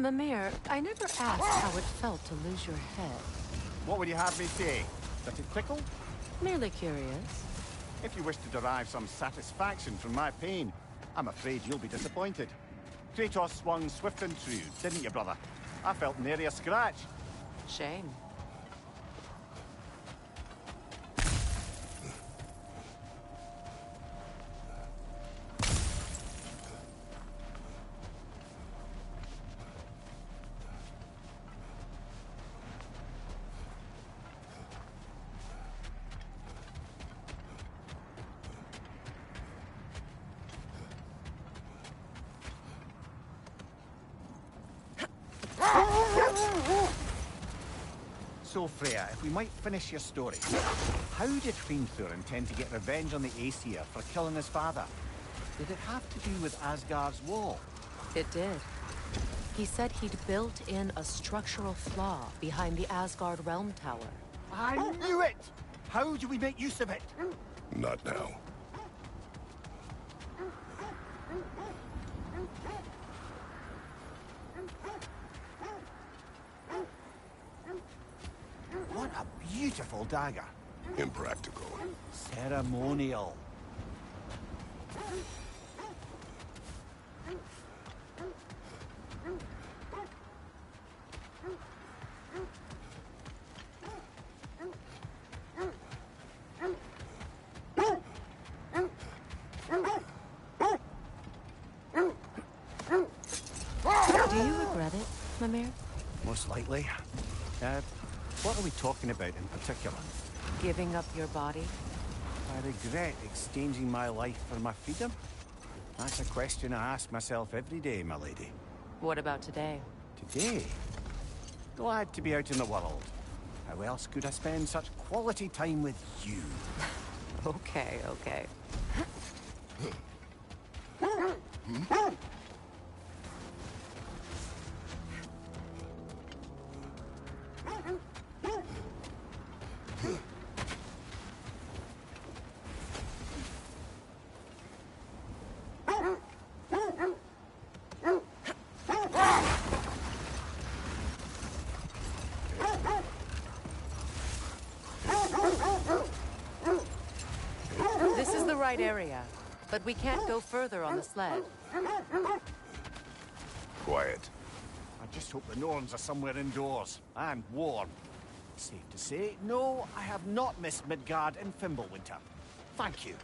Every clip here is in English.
Mimir, I never asked how it felt to lose your head. What would you have me say? That it tickled? Merely curious. If you wish to derive some satisfaction from my pain, I'm afraid you'll be disappointed. Kratos swung swift and true, didn't you, brother? I felt nary a scratch. Shame. So, Freya, if we might finish your story, how did Hrimthur intend to get revenge on the Aesir for killing his father? Did it have to do with Asgard's wall? It did. He said he'd built in a structural flaw behind the Asgard Realm Tower. I knew it! How do we make use of it? Not now. What a beautiful dagger. Impractical. Ceremonial. Do you regret it, Mimir? Most likely. What are we talking about in particular? Giving up your body? I regret exchanging my life for my freedom. That's a question I ask myself every day, my lady. What about today? Today? Glad to be out in the world. How else could I spend such quality time with you? Okay, okay. This is the right area, but we can't go further on the sled. Quiet. I just hope the Norns are somewhere indoors, and warm. Safe to say, no, I have not missed Midgard in Fimbulwinter. Thank you.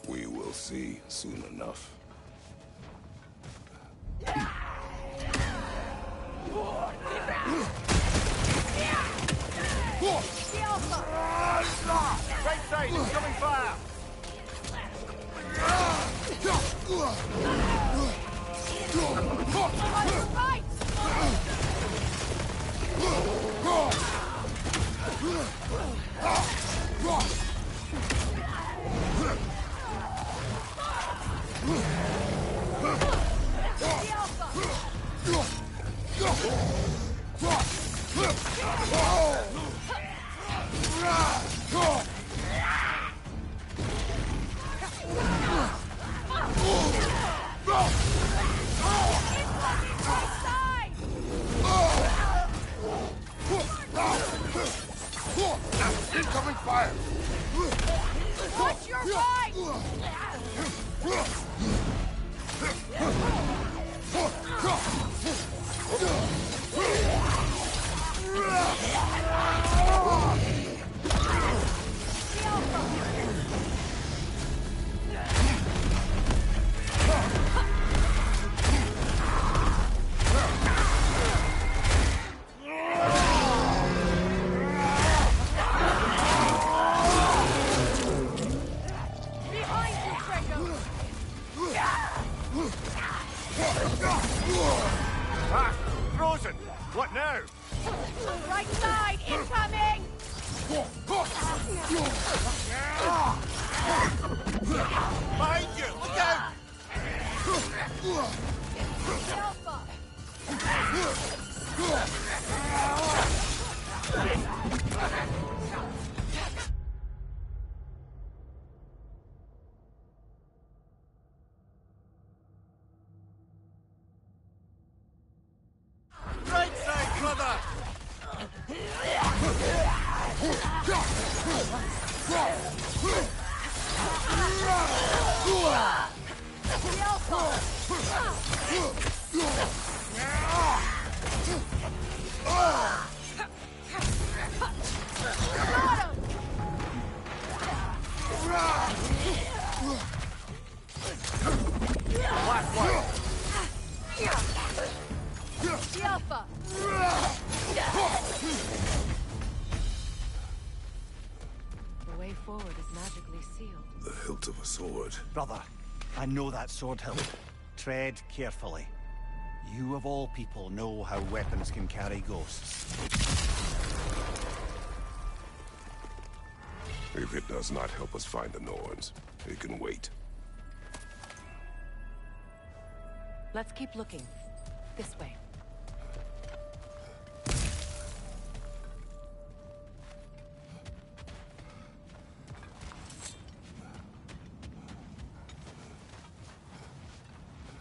We will see soon enough. Right side, incoming fire! Ah! Frozen! What now? Right side, incoming! Behind you! Look out! Right side, brother! Last one! The Alpha! The way forward is magically sealed. The hilt of a sword. Brother, I know that sword hilt. Tread carefully. You of all people know how weapons can carry ghosts. If it does not help us find the Norns, it can wait. Let's keep looking. This way.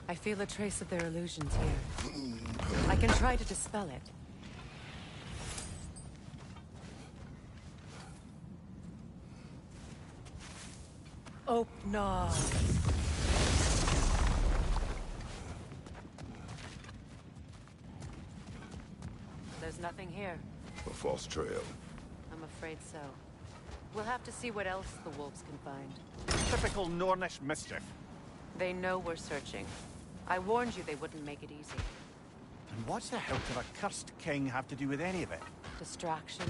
I feel a trace of their illusions here. I can try to dispel it. Oh, no. There's nothing here. A false trail. I'm afraid so. We'll have to see what else the wolves can find. Typical Nornish mischief. They know we're searching. I warned you they wouldn't make it easy. And what's the hilt of a cursed king have to do with any of it? Distraction?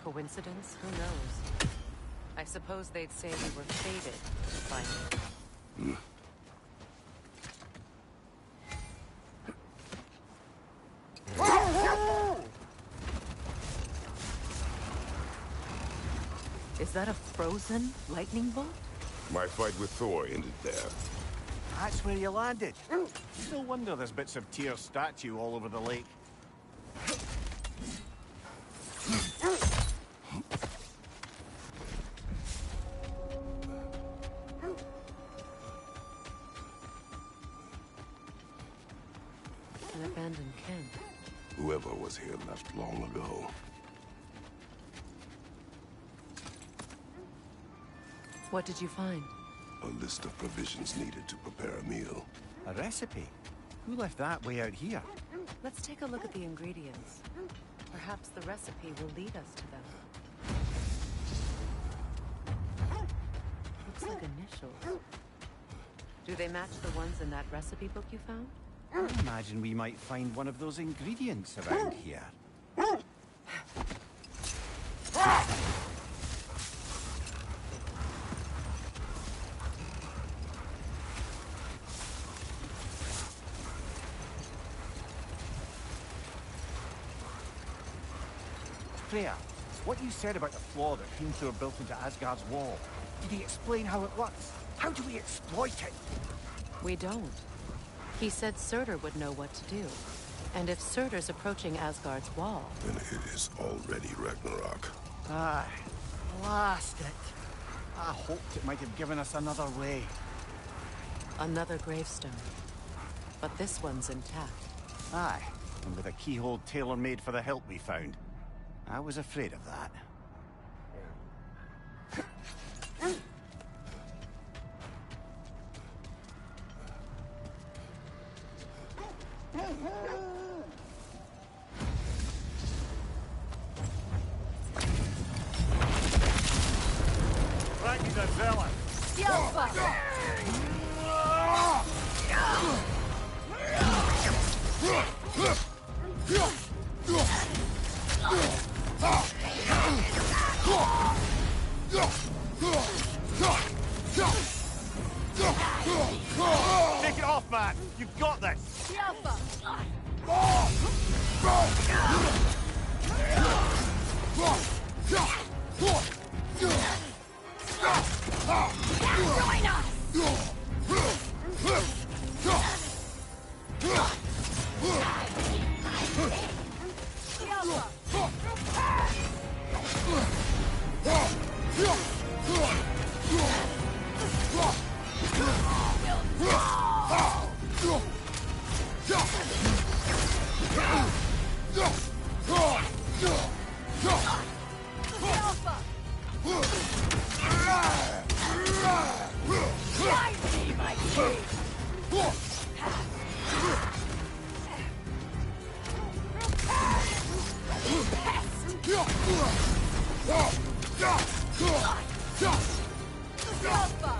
Coincidence? Who knows? I suppose they'd say we were fated to find it. Is that a frozen lightning bolt? My fight with Thor ended there. That's where you landed. No wonder there's bits of Tyr's statue all over the lake. An abandoned camp. Whoever was here left long ago. What did you find? A list of provisions needed to prepare a meal. A recipe? Who left that way out here? Let's take a look at the ingredients. Perhaps the recipe will lead us to them. Looks like initials. Do they match the ones in that recipe book you found? I imagine we might find one of those ingredients around here. Freya, what you said about the flaw that Hrimthur built into Asgard's wall, did he explain how it works? How do we exploit it? We don't. He said Surtur would know what to do. And if Surtur's approaching Asgard's wall... Then it is already Ragnarok. Aye, blast it. I hoped it might have given us another way. Another gravestone. But this one's intact. Aye, and with a keyhole tailor-made for the hilt we found. I was afraid of that. Frankie the villain. The Alpha! Take it off, man. You've got this. The Alpha! Join us! The Alpha!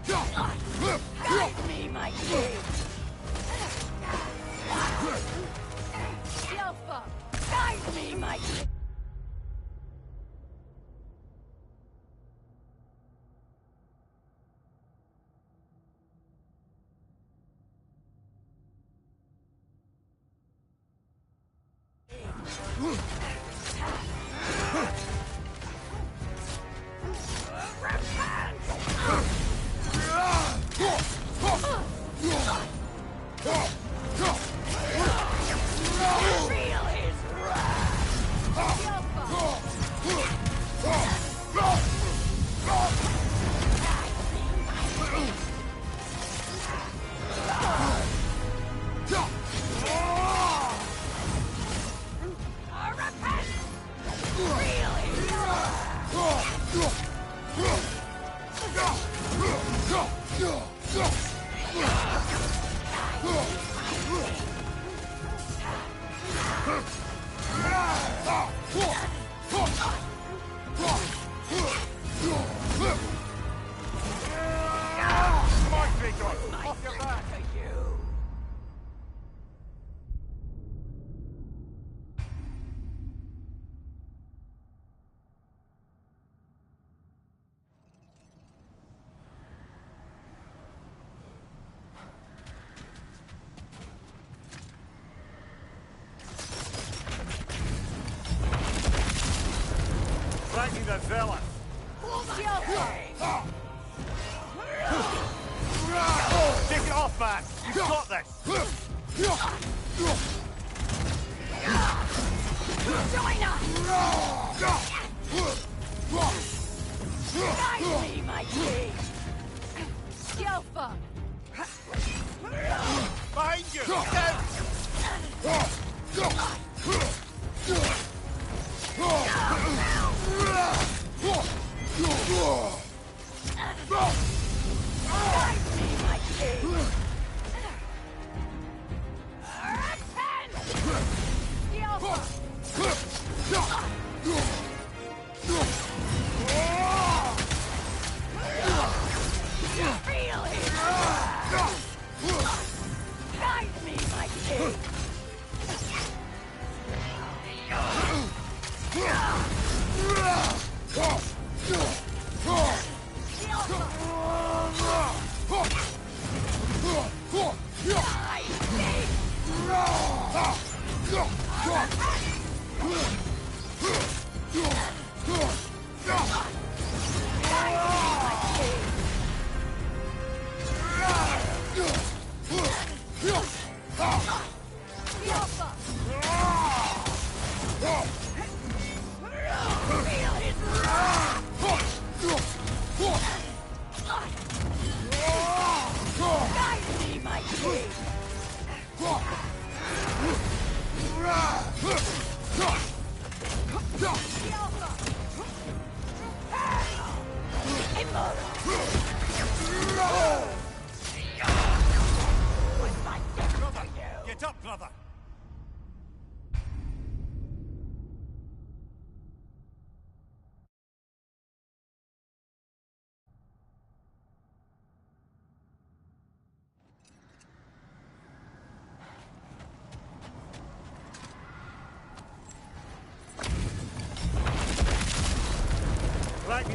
The Alpha! Guide me, my king! The Alpha! Guide me, my king! The Alpha! Guide me, my king! Feel his wrath! The Alpha! Repent! Feel his wrath! Come on, Kratos. Off your back. Frankie the villain. The Alpha! Take it off, man. You've got this. Join us! Guide me, my king! The Alpha! Behind you. Down. Guide me, my king! Repent! The Alpha! Feel his wrath! Guide me, my king! The Alpha! Guide me! The Alpha! Feel his wrath! Guide me, my king! The Alpha!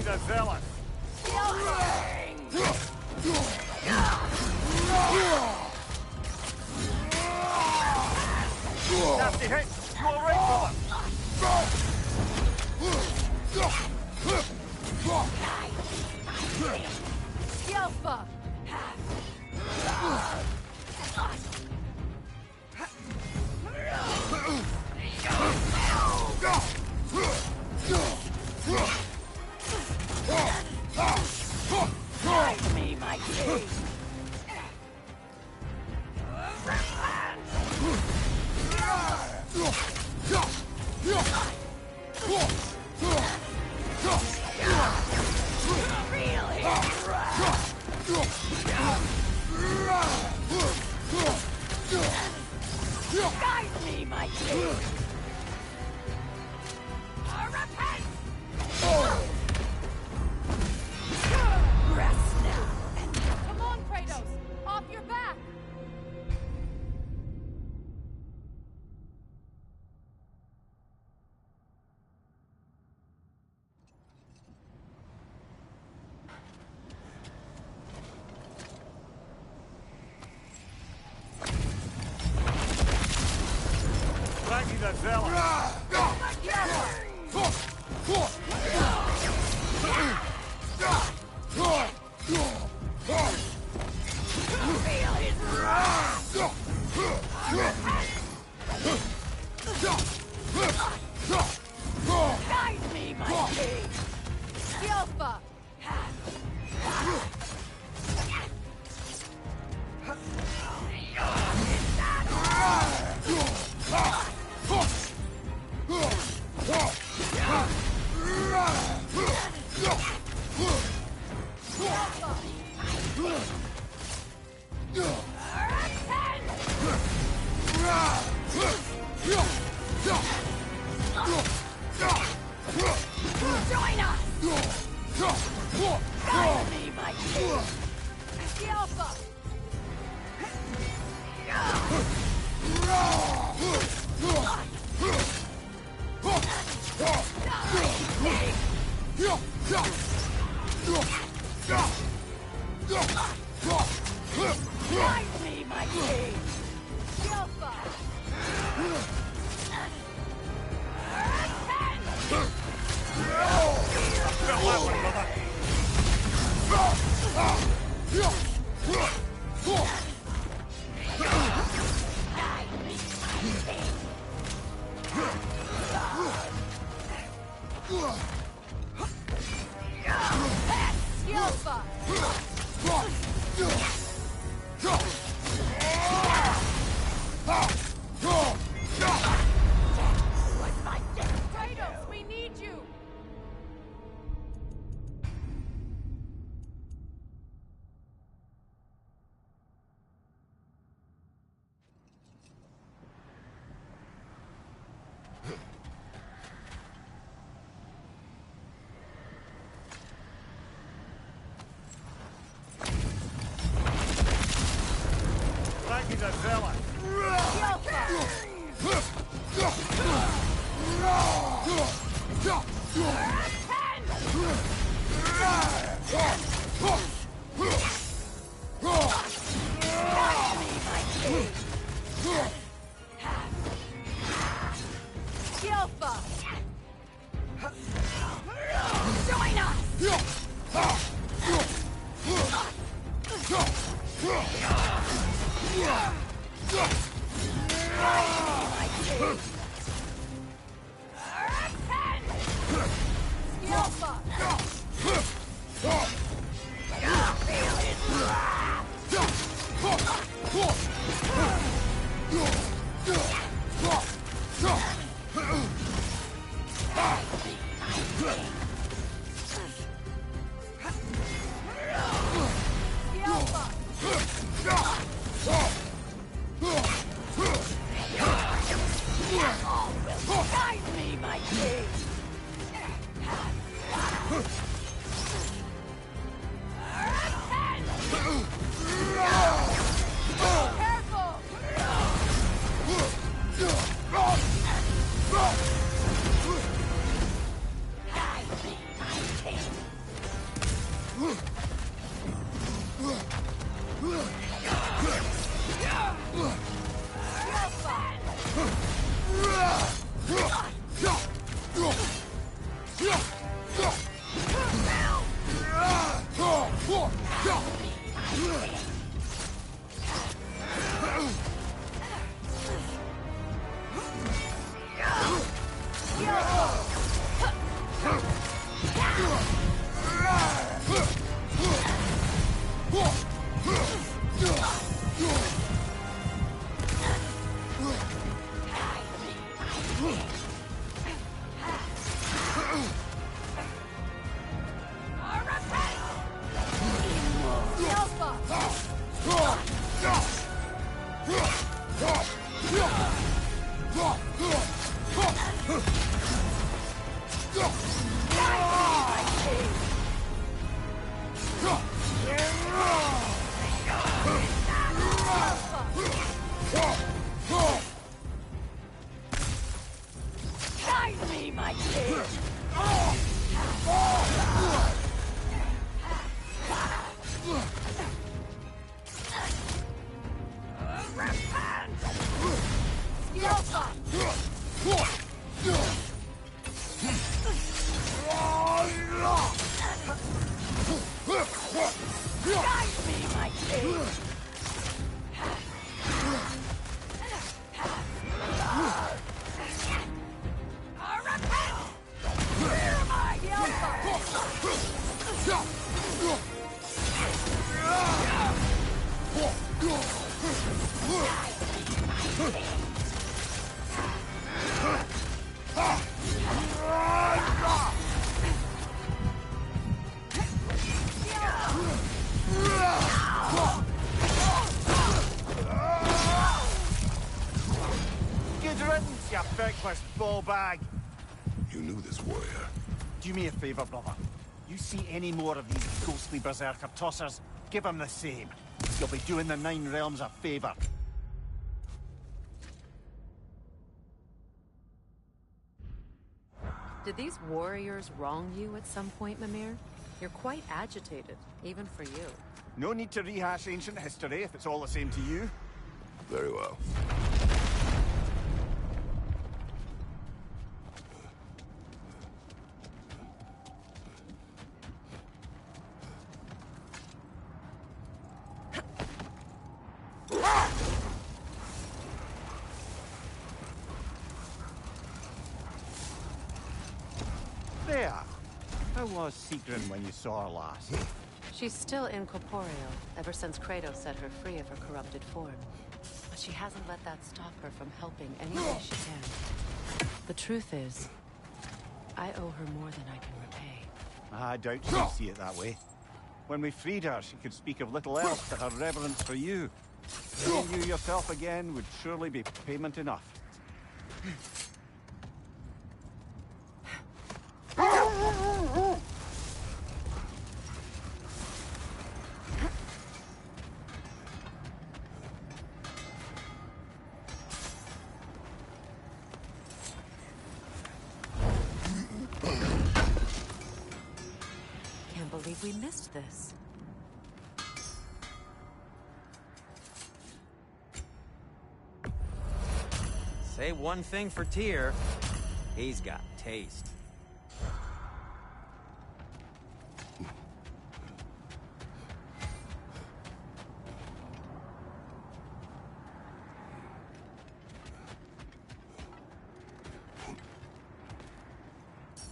the zealot. Nasty hit. You all right, brother? Yelfa! Guide me, my king! Real Guide me, my king! Repent! Rest now. Come on, Kratos! Off your back! Frankie the zealot. Feel his wrath! Guide me, my king! Yelfa! Join us! Guide me, my king! Yelfa! Guide me, my king! Yelfa! Felt that one, brother. Yelfa! Kratos, we need you! Frankie the zealot. Yelfa! Join us! Yelfa! Feel his wrath! Guide me, my king! Careful! Guide me, my king! Guide me, my king! Guide me, my king! Good riddance, you feckless ball bag. You knew this warrior. Do me a favor, brother. You see any more of these ghostly berserker tossers, give them the same. You'll be doing the Nine Realms a favor. Did these warriors wrong you at some point, Mimir? You're quite agitated, even for you. No need to rehash ancient history if it's all the same to you. Very well. There. How was Sigrun when you saw her last? She's still incorporeal, ever since Kratos set her free of her corrupted form. But she hasn't let that stop her from helping any way she can. The truth is, I owe her more than I can repay. I doubt she'll see it that way. When we freed her, she could speak of little else but her reverence for you. Seeing you yourself again would surely be payment enough. Can't believe we missed this. Say one thing for Tyr, he's got taste.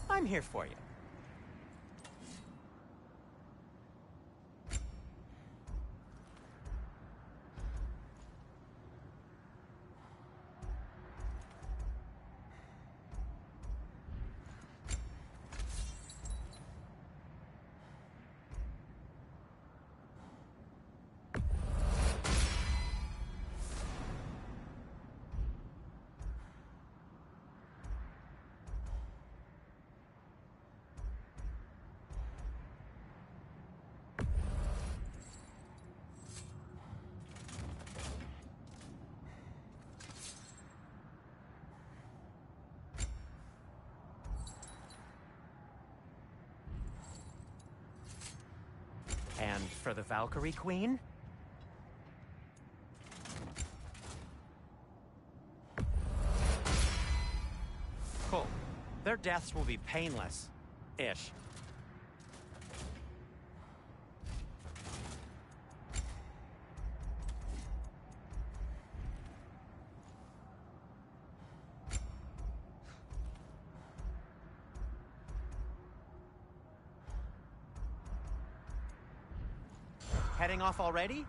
I'm here for you. And for the Valkyrie Queen? Cool. Their deaths will be painless-ish. Heading off already?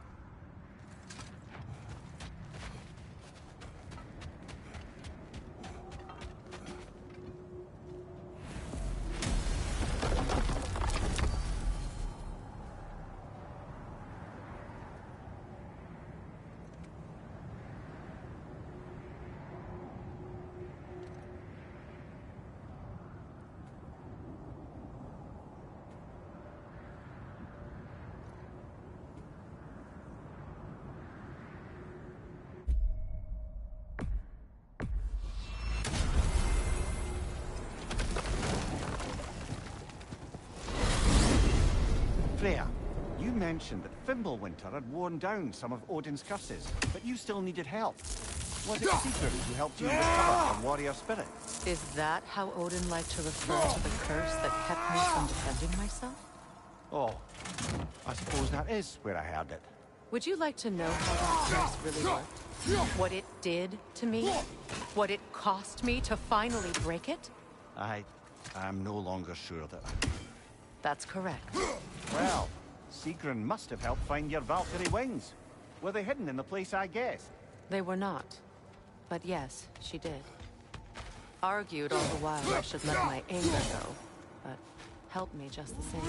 Freya, you mentioned that Fimbulwinter had worn down some of Odin's curses, but you still needed help. Was it Sigurd who helped you recover a warrior spirit? Is that how Odin liked to refer to the curse that kept me from defending myself? Oh, I suppose that is where I heard it. Would you like to know how that curse really worked? What it did to me? What it cost me to finally break it? I'm no longer sure that... That's correct. Well, Sigrun must have helped find your Valkyrie wings. Were they hidden in the place I guessed? They were not. But yes, she did. Argued all the while I should let my anger go, but helped me just the same.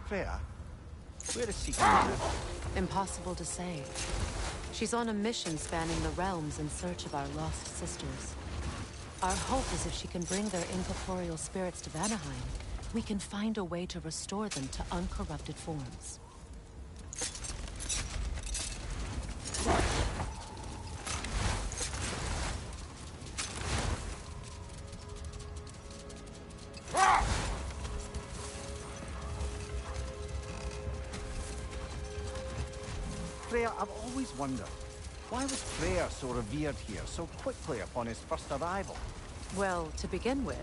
Freya, where is Sigrun now? Impossible to say. She's on a mission spanning the realms in search of our lost sisters. Our hope is if she can bring their incorporeal spirits to Vanaheim, we can find a way to restore them to uncorrupted forms. Freya, I've always wondered, why was Freyr so revered here so quickly upon his first arrival? Well, to begin with,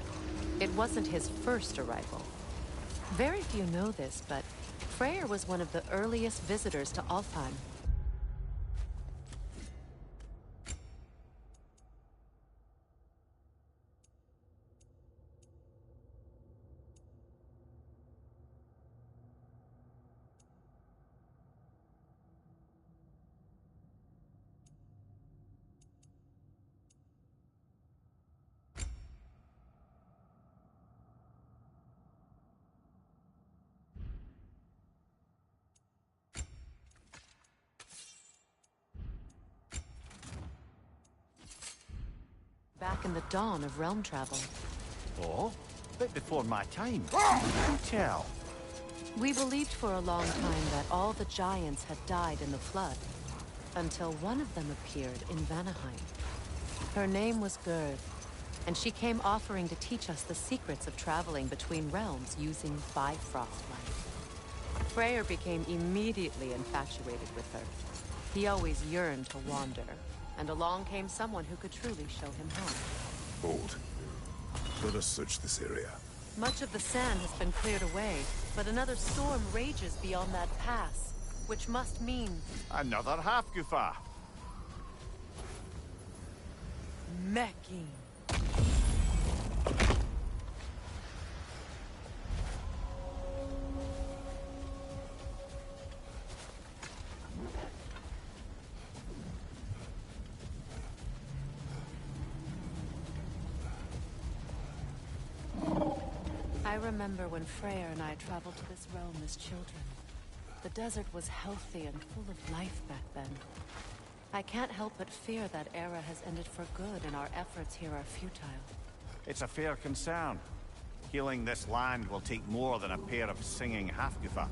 it wasn't his first arrival. Very few know this, but Freyr was one of the earliest visitors to Alfheim. Back in the dawn of realm travel. Oh, bit before my time. You tell. We believed for a long time that all the giants had died in the flood, until one of them appeared in Vanaheim. Her name was Gerd, and she came offering to teach us the secrets of traveling between realms using Bifrost light. Freyr became immediately infatuated with her. He always yearned to wander, and along came someone who could truly show him home. Hold. Let us search this area. Much of the sand has been cleared away, but another storm rages beyond that pass, which must mean... Another half-goofa. Mecking. I remember when Freyr and I traveled to this realm as children. The desert was healthy and full of life back then. I can't help but fear that era has ended for good and our efforts here are futile. It's a fair concern. Healing this land will take more than a pair of singing half-goofa.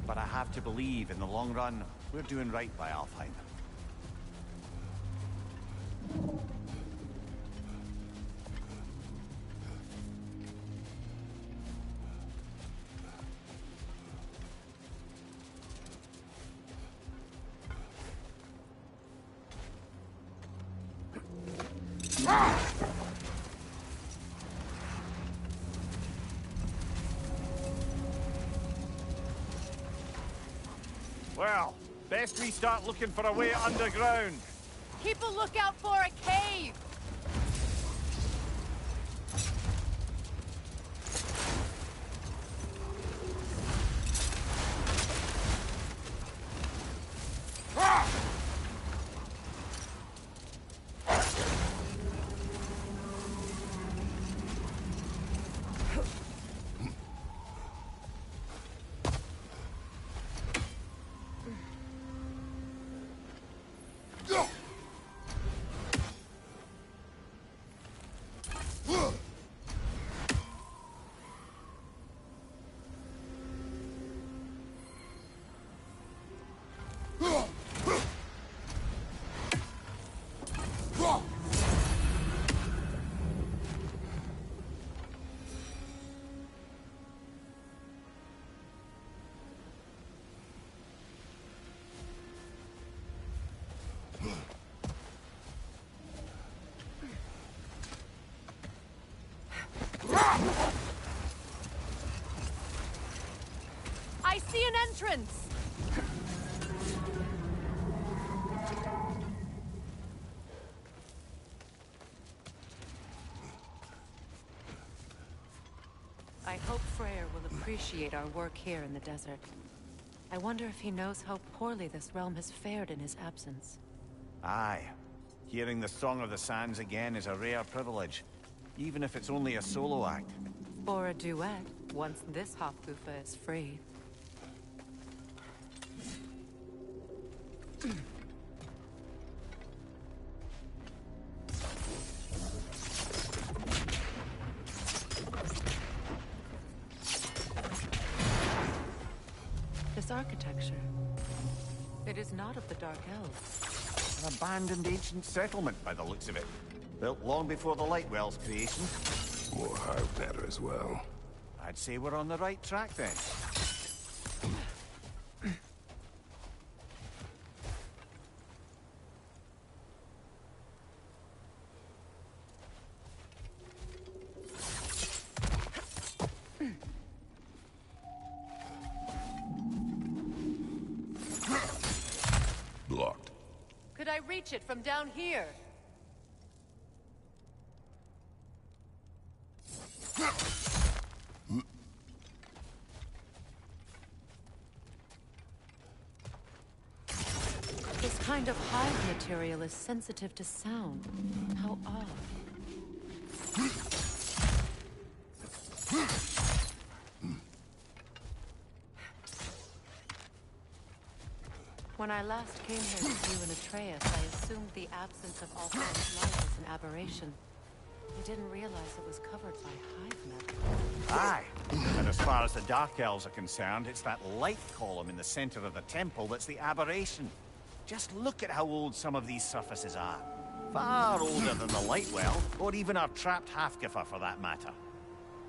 But I have to believe, in the long run, we're doing right by Alfheim. Well, best we start looking for a way underground. Keep a lookout for a cave! I see an entrance! I hope Freyr will appreciate our work here in the desert. I wonder if he knows how poorly this realm has fared in his absence. Aye. Hearing the Song of the Sands again is a rare privilege, even if it's only a solo act. Or a duet, once this half-goofa is free. This architecture, it is not of the Dark Elves. An abandoned ancient settlement by the looks of it. Built long before the Lightwell's creation. More hard matter as well. I'd say we're on the right track then. Blocked. Could I reach it from down here? This kind of hive material is sensitive to sound. How odd. When I last came here with you and Atreus, I assumed the absence of Alfheim's light was an aberration. I didn't realize it was covered by hive metal. Aye. And as far as the Dark Elves are concerned, it's that light column in the center of the temple that's the aberration. Just look at how old some of these surfaces are. Far older than the Lightwell, or even our trapped Hafgifa for that matter.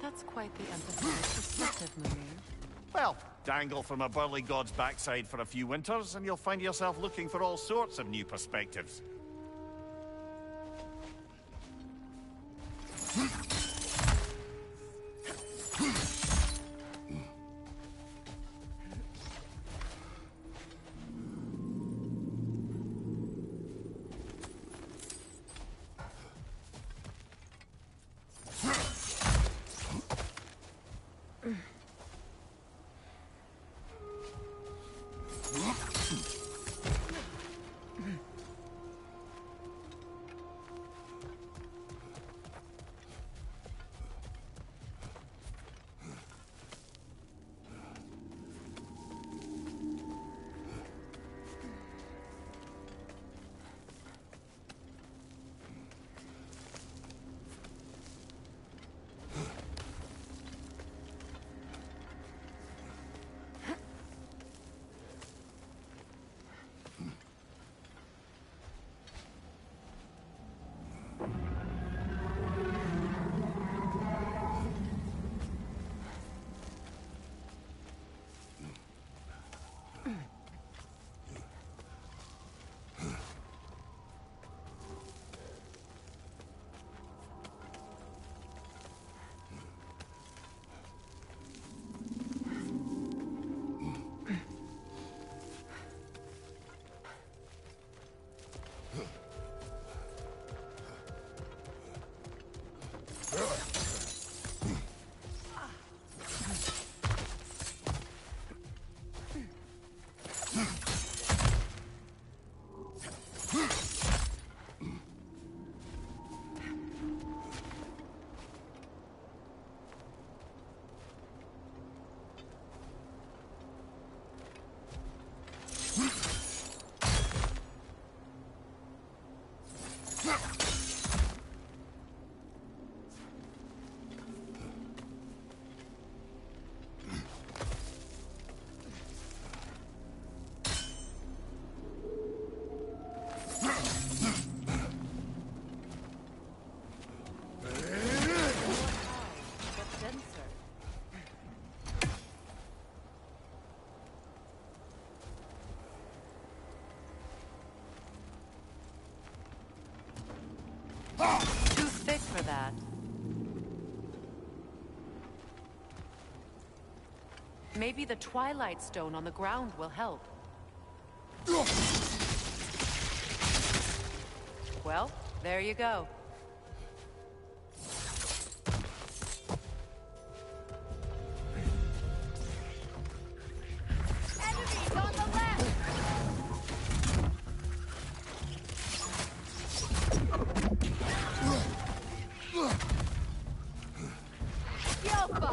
That's quite the empathetic perspective, Mimir. Well, dangle from a burly god's backside for a few winters, and you'll find yourself looking for all sorts of new perspectives. Too thick for that. Maybe the Twilight Stone on the ground will help. Well, there you go. Enemies on the left! Yelpa!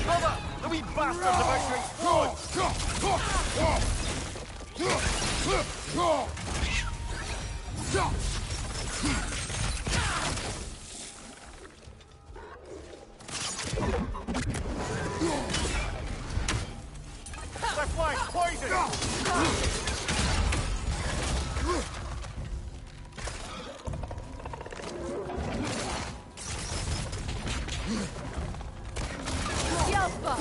Cover! The wee bastards about to explode! They're flying poison! Yelpa!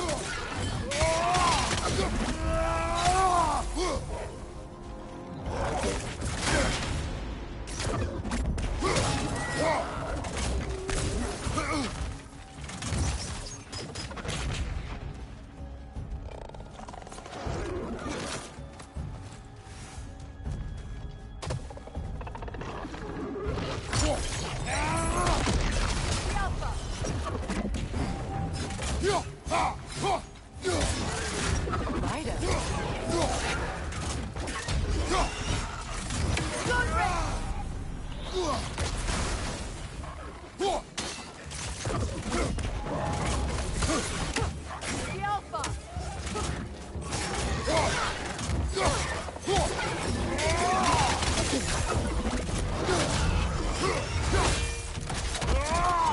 Ah!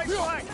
flank!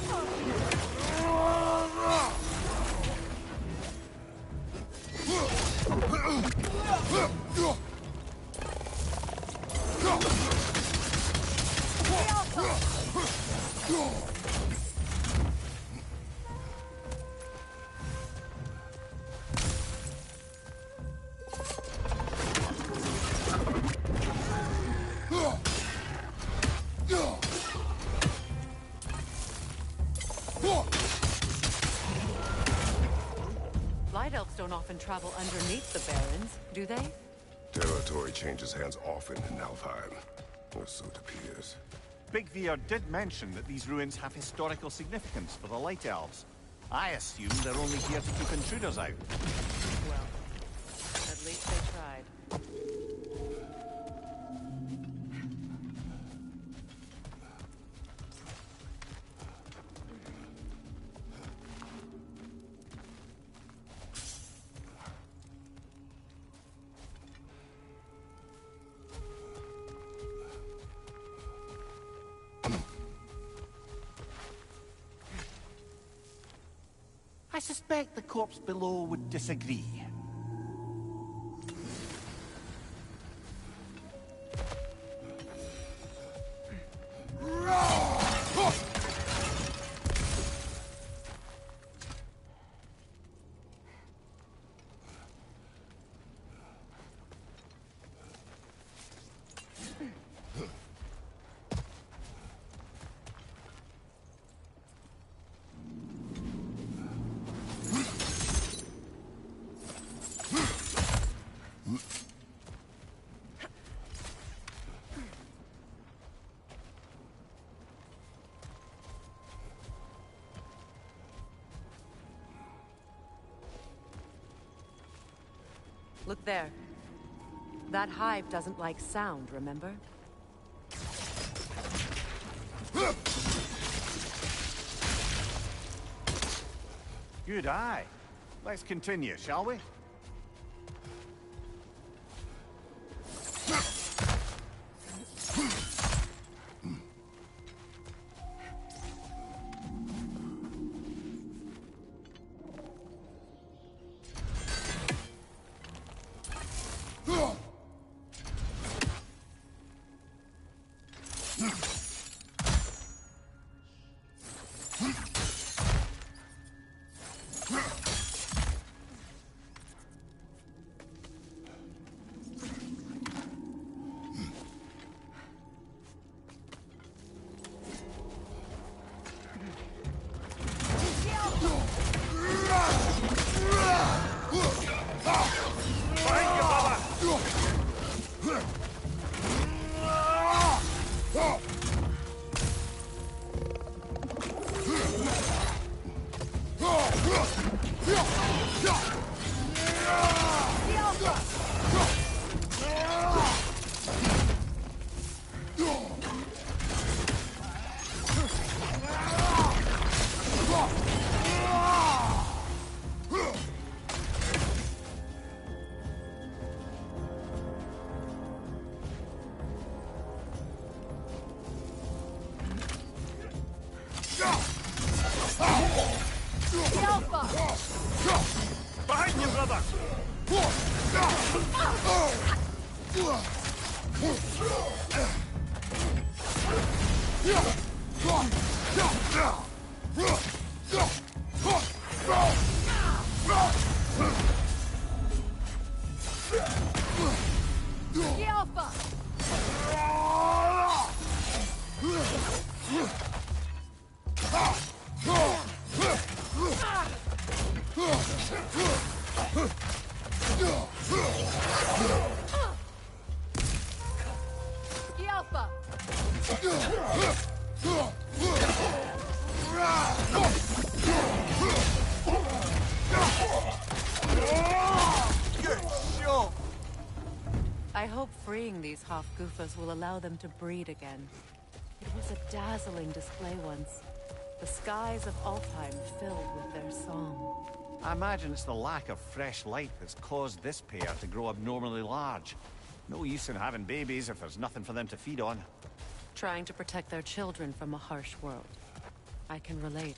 Light elves don't often travel underneath the barrens, do they? Territory changes hands often in Alfheim. Or so it appears. Big Veer did mention that these ruins have historical significance for the Light Elves. I assume they're only here to keep intruders out. Well, at least they tried. I suspect the corpse below would disagree. Look there. That hive doesn't like sound, remember? Good eye. Let's continue, shall we? Behind you, brother! I hope freeing these Hofgufas will allow them to breed again. It was a dazzling display once. The skies of Alfheim filled with their song. I imagine it's the lack of fresh light that's caused this pair to grow abnormally large. No use in having babies if there's nothing for them to feed on. Trying to protect their children from a harsh world. I can relate.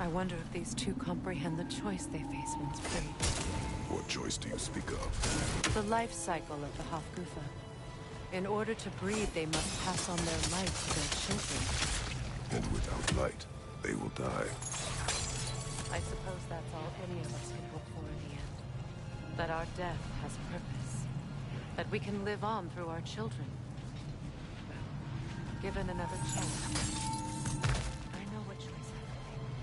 I wonder if these two comprehend the choice they face once freed. What choice do you speak of? The life cycle of the Hofgufa. In order to breed, they must pass on their light to their children. And without light, they will die. I suppose that's all any of us can hope for in the end. That our death has purpose. That we can live on through our children. Well, given another chance, I know what choice I would make.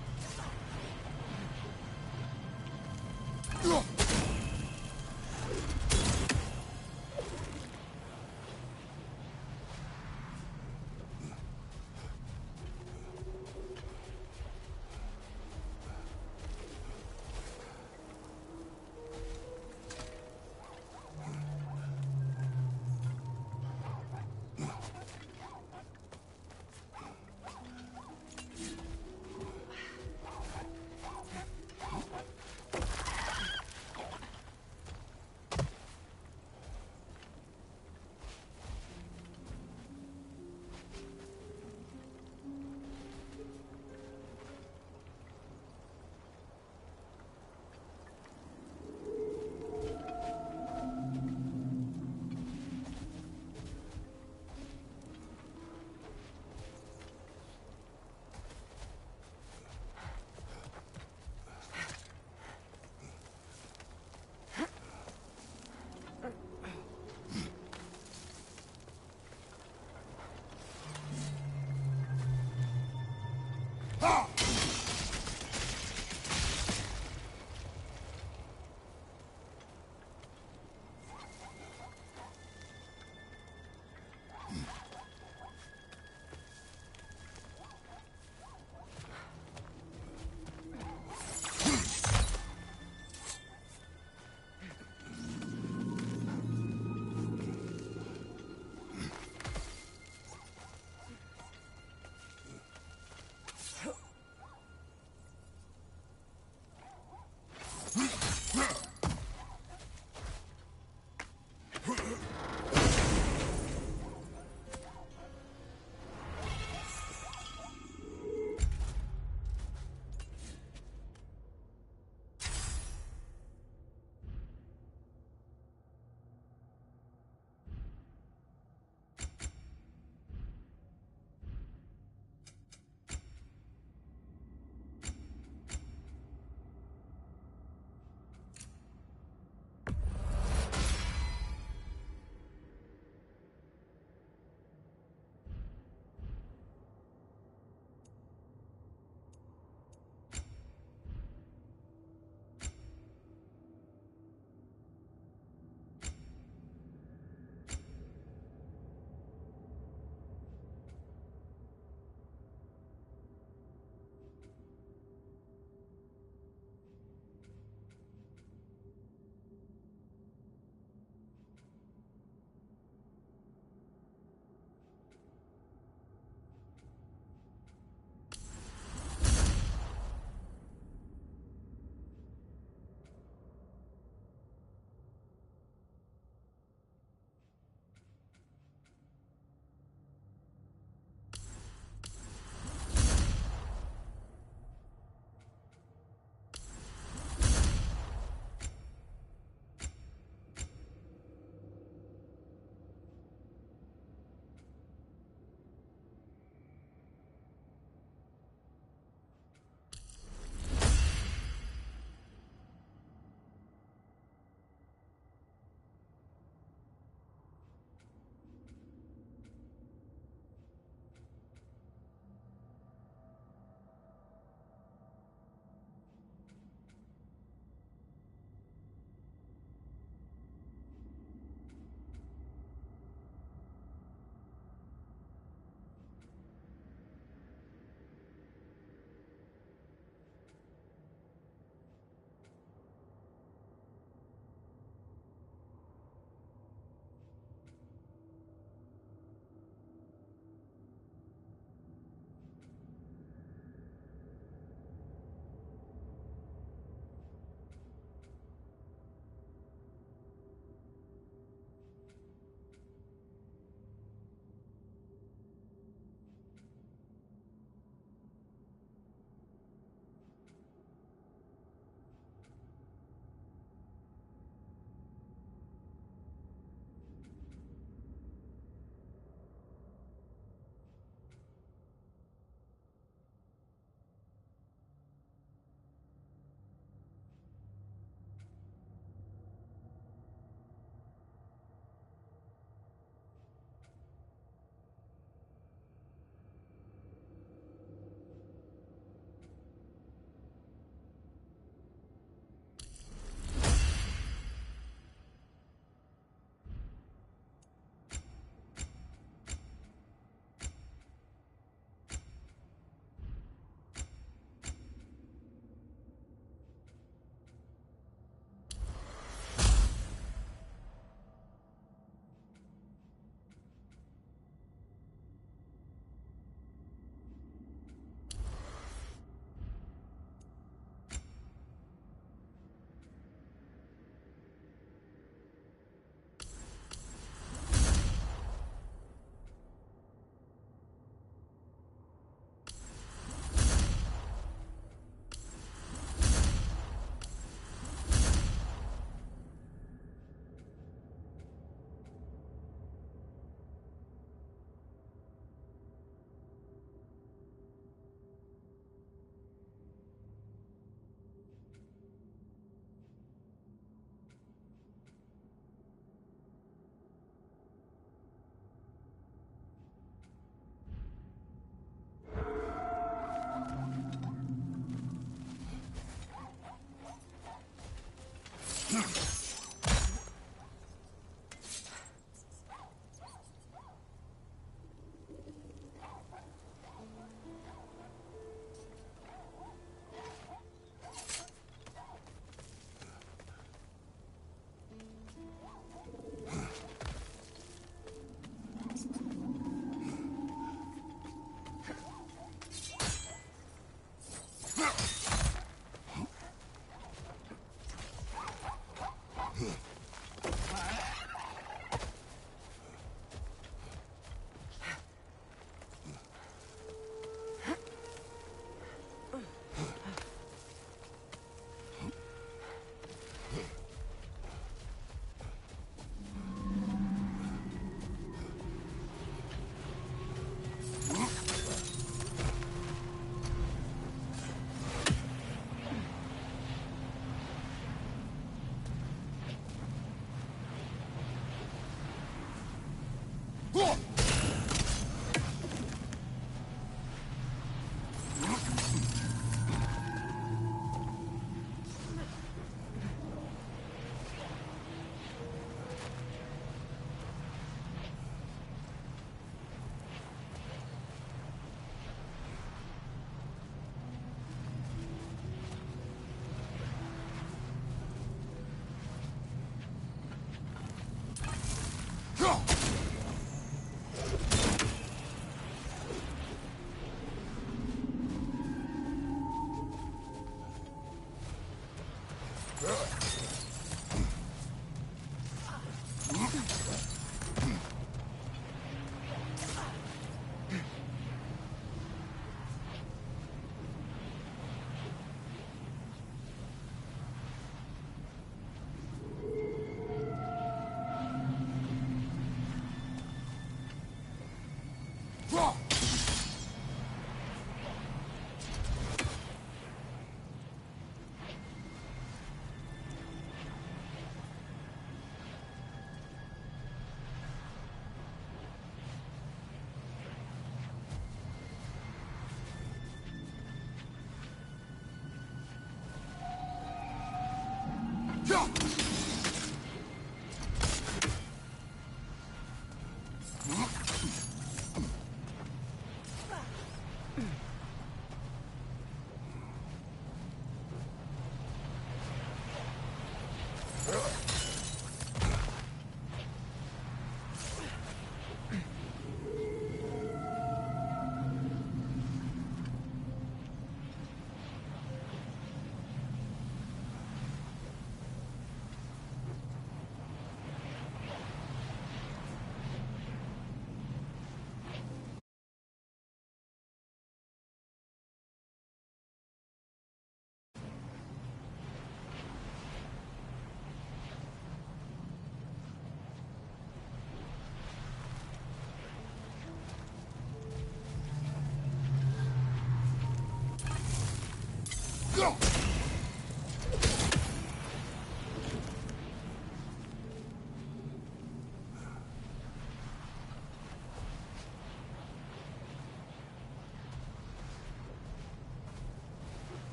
Yeah!